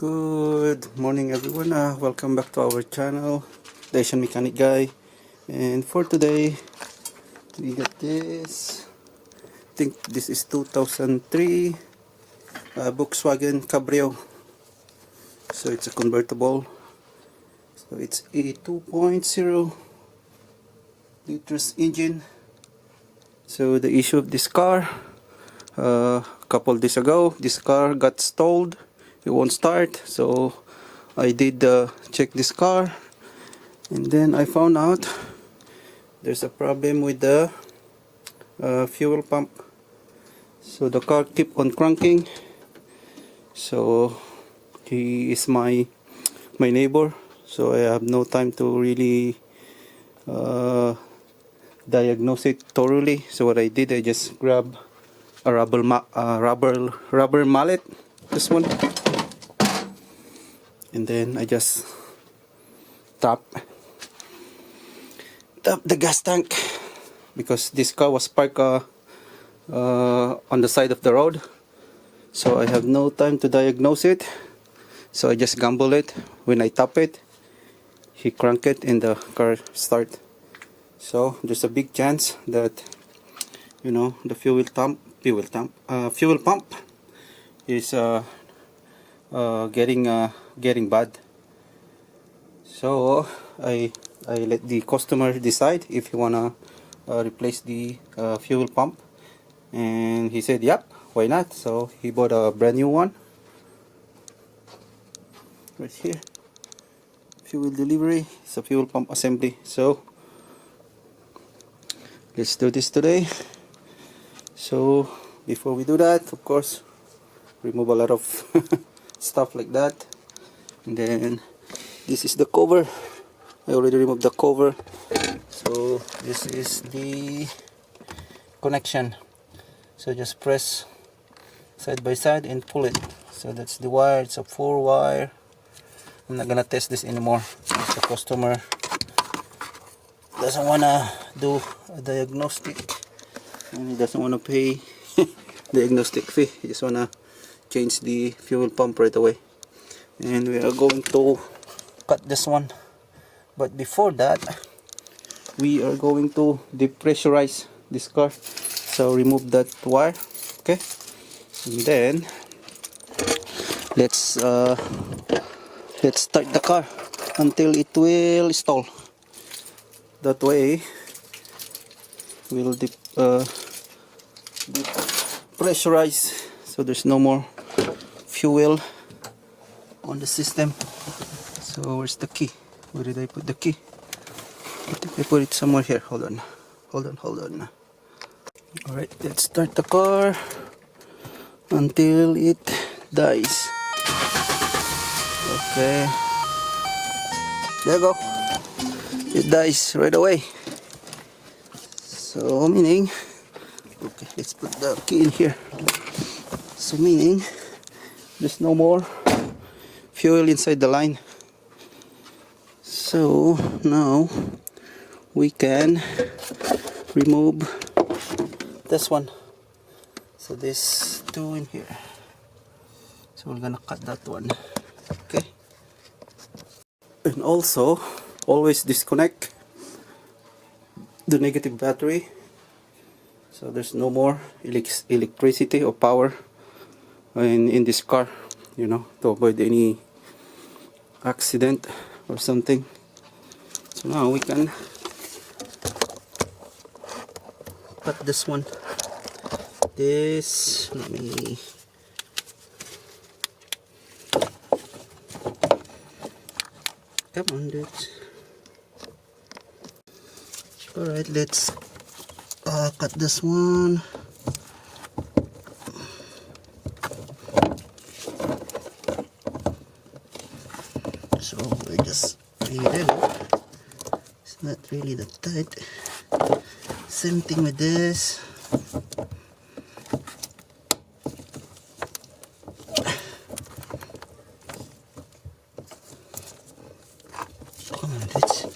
Good morning everyone, welcome back to our channel, the Asian Mechanic Guy. And for today we got this, I think this is 2003 Volkswagen Cabrio. So it's a convertible, so it's a 2.0 liters engine. So the issue of this car, a couple days ago this car got stalled. It won't start, so I did check this car, and then I found out there's a problem with the fuel pump. So the car keep on cranking. So he is my neighbor, so I have no time to really diagnose it thoroughly. So what I did, I just grab a rubber mallet, this one, and then I just tap the gas tank, because this car was parked on the side of the road, so I have no time to diagnose it. So I just gamble it. When I tap it, he crank it and the car start. So there's a big chance that, you know, the fuel pump is getting bad. So I let the customer decide if he wanna replace the fuel pump, and he said yep, why not. So he bought a brand new one right here. Fuel delivery, it's a fuel pump assembly. So let's do this today. So before we do that, of course, remove a lot of stuff like that. And then this is the cover. I already removed the cover. So this is the connection. So just press side by side and pull it. So that's the wire. It's a 4-wire. I'm not gonna test this anymore. The customer doesn't wanna do a diagnostic, and he doesn't wanna pay diagnostic fee. He just wanna change the fuel pump right away. And we are going to cut this one, but before that we are going to depressurize this car. So remove that wire, okay, and then let's start the car until it will stall. That way we'll depressurize, so there's no more fuel on the system. So where's the key? Where did I put the key? I think I put it somewhere here. Hold on. Alright, let's start the car until it dies. Okay, there you go. It dies right away. So meaning, okay, let's put the key in here. So meaning there's no more fuel inside the line. So now we can remove this one. So there's two in here. So we're gonna cut that one. Okay. And also always disconnect the negative battery, so there's no more electricity or power in this car, you know, to avoid any accident or something. So now we can cut this one. Let me come on, dude. Alright, let's cut this one. So we just read it. It's not really that tight. Same thing with this. Come on, let's.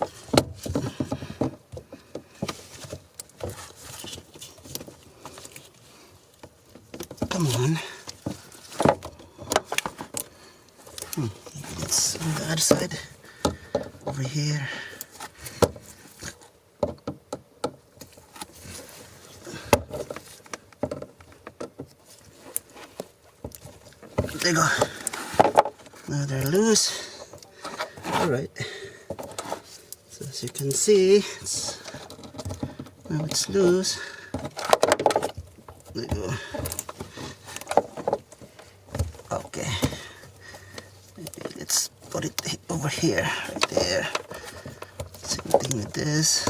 Come on. It's on the other side, over here. There you go. Now they're loose. Alright. So as you can see, now it's loose. There you go. Okay. Maybe let's put it over here, right there. Same thing with this.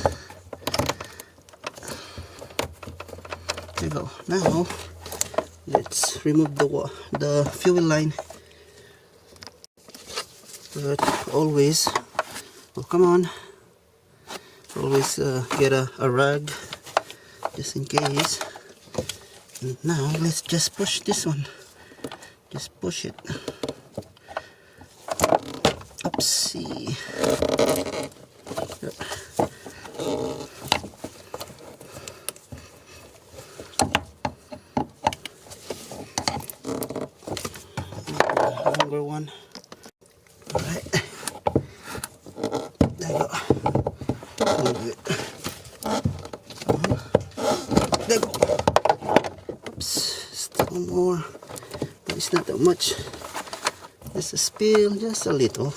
There you go. Now let's remove the fuel line. But always, oh come on, always get a rag just in case. And now let's just push this one. Just push it. Oopsie. Longer one. Alright. There you go. Move it. There you go. Oops. Still more. But it's not that much. Just a spill, just a little.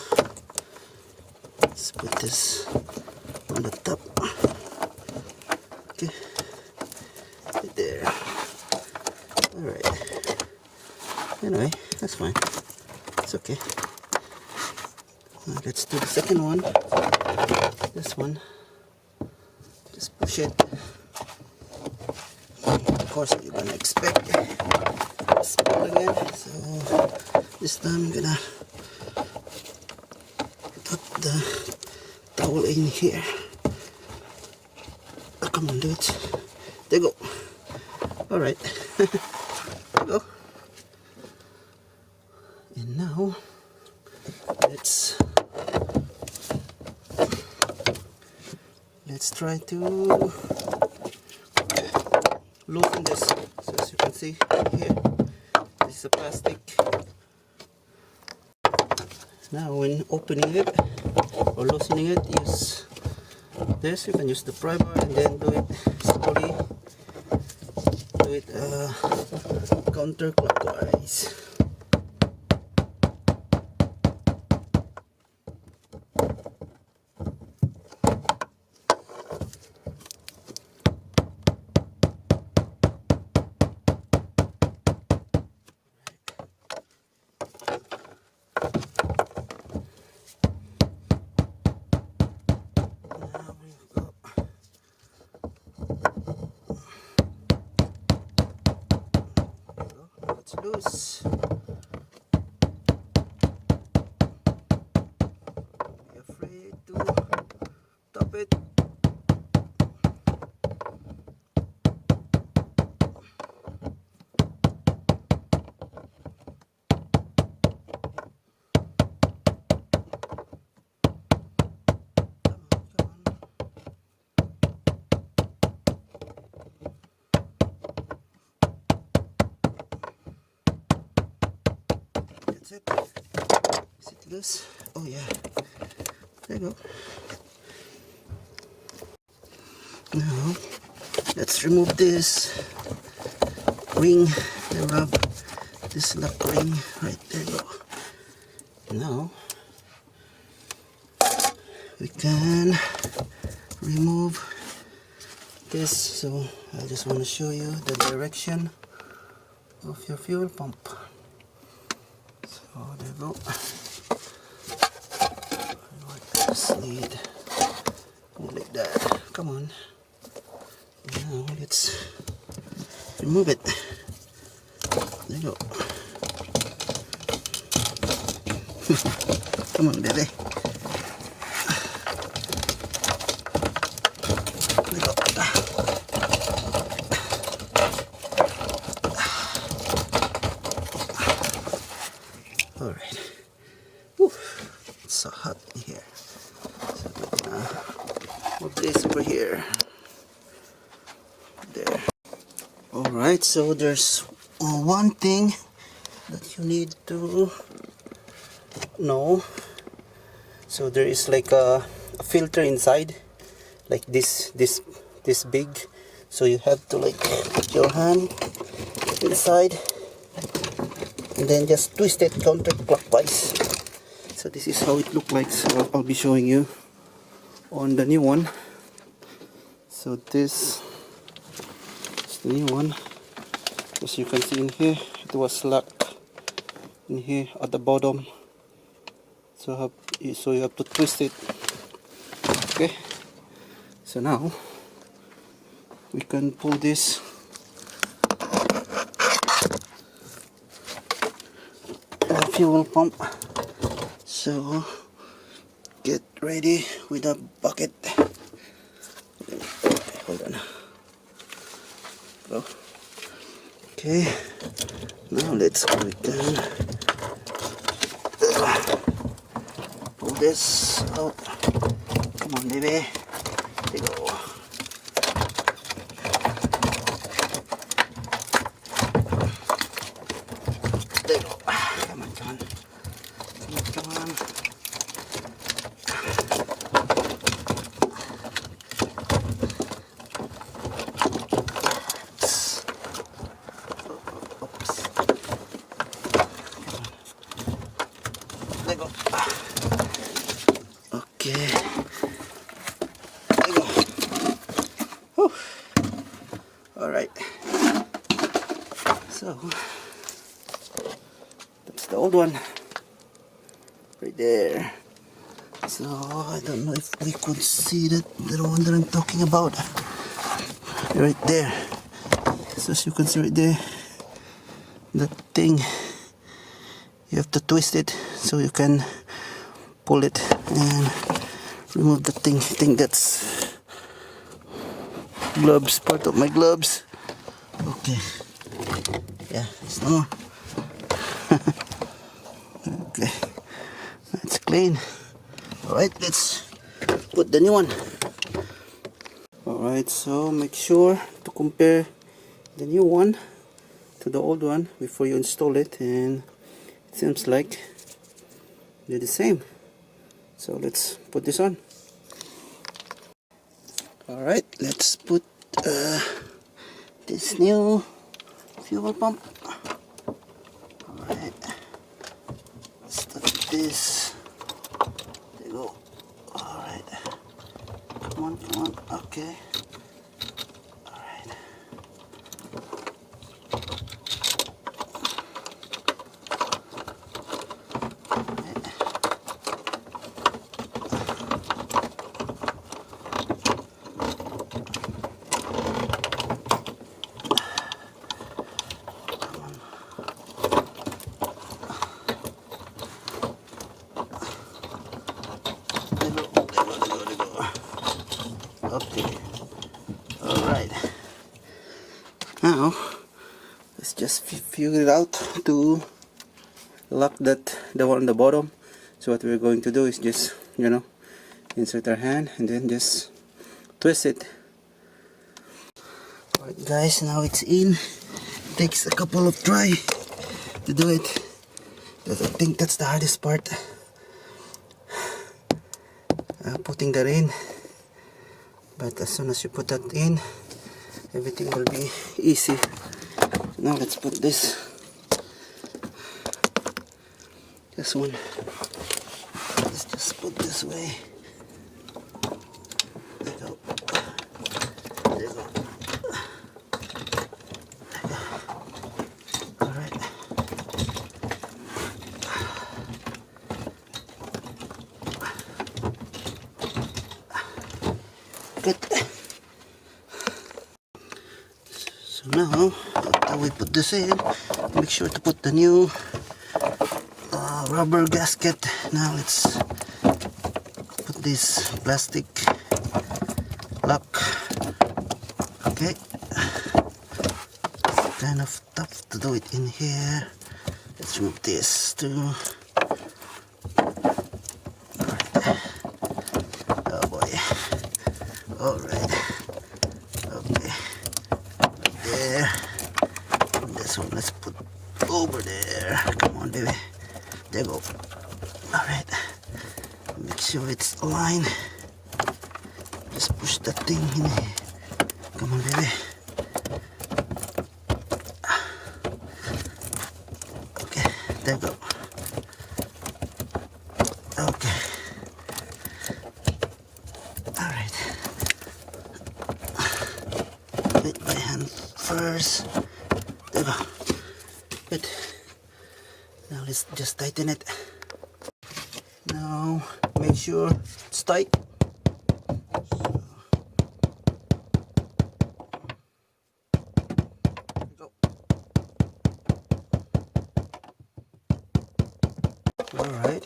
Let's put this on the top. Okay. Right there. Alright. Anyway, that's fine. It's okay. Let's do the second one. This one. Just push it. Of course, you're gonna expect a spill again. So this time I'm gonna put the towel in here. Oh, come on, do it. There you go. Alright. There you go. And now let's try to loosen this. So as you can see here, this is a plastic. Now when opening it or loosening it, use this. You can use the pry bar and then do it slowly. Do it counterclockwise. Loose. Be afraid to top it. That's it. Is it loose? Oh yeah. There you go. Now let's remove this ring, the rub, this lock ring right there. You go. Now we can remove this. So I just want to show you the direction of your fuel pump. So there you go. Just need like that. Come on. Now let's remove it. There you go. Come on, baby. There you go. All right. Whew. It's so hot in here. So we're gonna move this over here. There. All right. So there's one thing that you need to No. So there is like a filter inside, like this big. So you have to like put your hand inside and then just twist it counterclockwise. So this is how it looks like. So I'll be showing you on the new one. So this is the new one. As you can see in here, it was locked in here at the bottom. So you have to twist it. Okay. So now we can pull this fuel pump. So get ready with a bucket. Hold on. Go. Okay. Now let's go again. Pull this out. Come on, baby. There you go. There you go. Come on, come on. Come on. There you go. Okay. There you go. Whew. All right. So that's the old one right there. So I don't know if we could see the one that I'm talking about right there. So as you can see right there, that thing, you have to twist it so you can pull it and remove the thing. I think that's gloves, part of my gloves. Okay. Yeah, it's no more. Okay, that's clean. Alright, let's put the new one. Alright, so make sure to compare the new one to the old one before you install it, and it seems like they're the same. So let's put this on. Alright, let's put this new fuel pump. Alright, let's start this. There you go. Alright, come on, come on. Okay. Alright. Okay. Alright. Now let's just figure it out to lock the one on the bottom. So what we're going to do is just, insert our hand and then just twist it. Alright guys, now it's in. It takes a couple of try to do it. Because I think that's the hardest part. Putting that in. But as soon as you put that in, everything will be easy. Now let's put this one. Let's just put this way. There you go. There you go. Alright. Good. So now, after we put this in, make sure to put the new rubber gasket. Now let's put this plastic lock. Okay. It's kind of tough to do it in here. Let's remove this too. Oh boy. Alright. Okay. There. And this one let's put over there. Come on, baby. There you go. Alright, make sure it's aligned. Just push that thing in. Come on, baby. Okay, there we go. Okay. Alright. With my hand first. There we go. Good. Now let's just tighten it. Now make sure it's tight. Alright,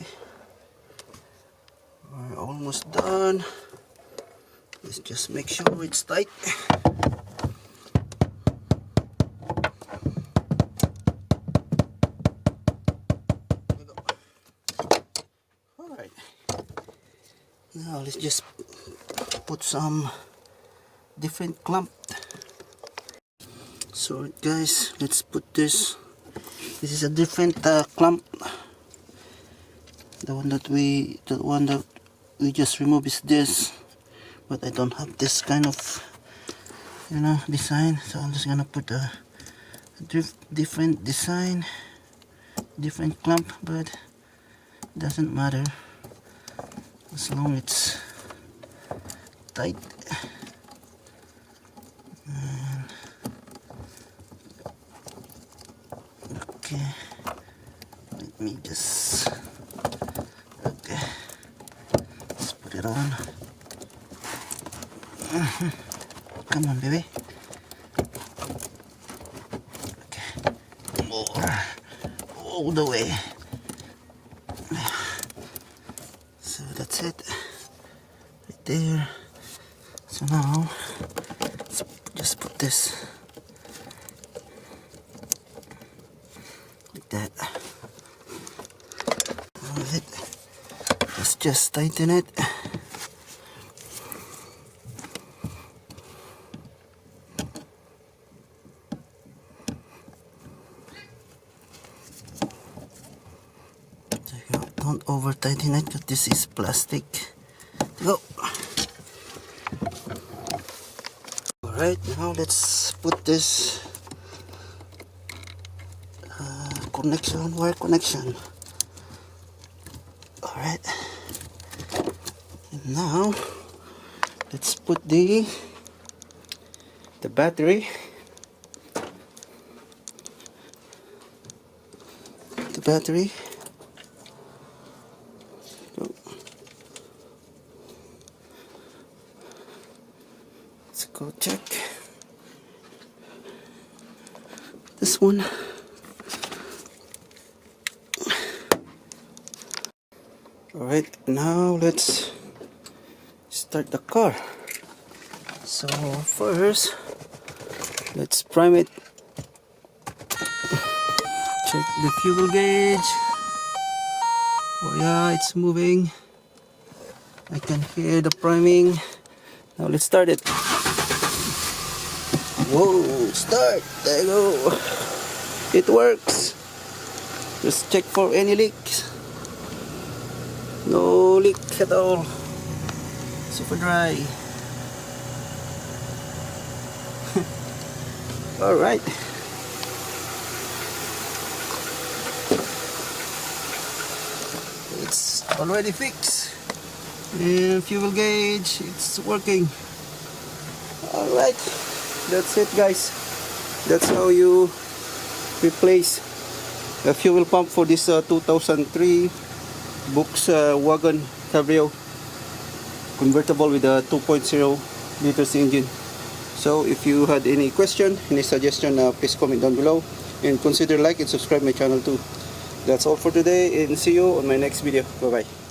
we're almost done. Let's just make sure it's tight. Alright, now let's just put some different clamp. So guys, let's put this. This is a different clamp. The one that we just removed is this, but I don't have this kind of, you know, design. So I'm just gonna put a different design, different clamp, but it doesn't matter as long as it's tight. And okay, let me just. Okay, let's put it on. Come on, baby. Okay, more, all the way. So that's it, right there. So now, let's just put this like that. With it. Let's just tighten it. There you go. Don't over tighten it because this is plastic. Go. Alright, now let's put this connection, wire connection. Alright. Now let's put the battery. The battery. Go. Let's go check this one. Alright, now let's start the car. So first, let's prime it. Check the fuel gauge. Oh yeah, it's moving. I can hear the priming. Now let's start it. Whoa, start. There you go. It works. Just check for any leaks. No leak at all. Super dry. Alright. It's already fixed. And fuel gauge, it's working. Alright. That's it, guys. That's how you replace a fuel pump for this 2003 Volkswagen Cabrio convertible with a 2.0 liters engine. So if you had any question, any suggestion, please comment down below and consider like and subscribe my channel too. That's all for today and see you on my next video. Bye bye.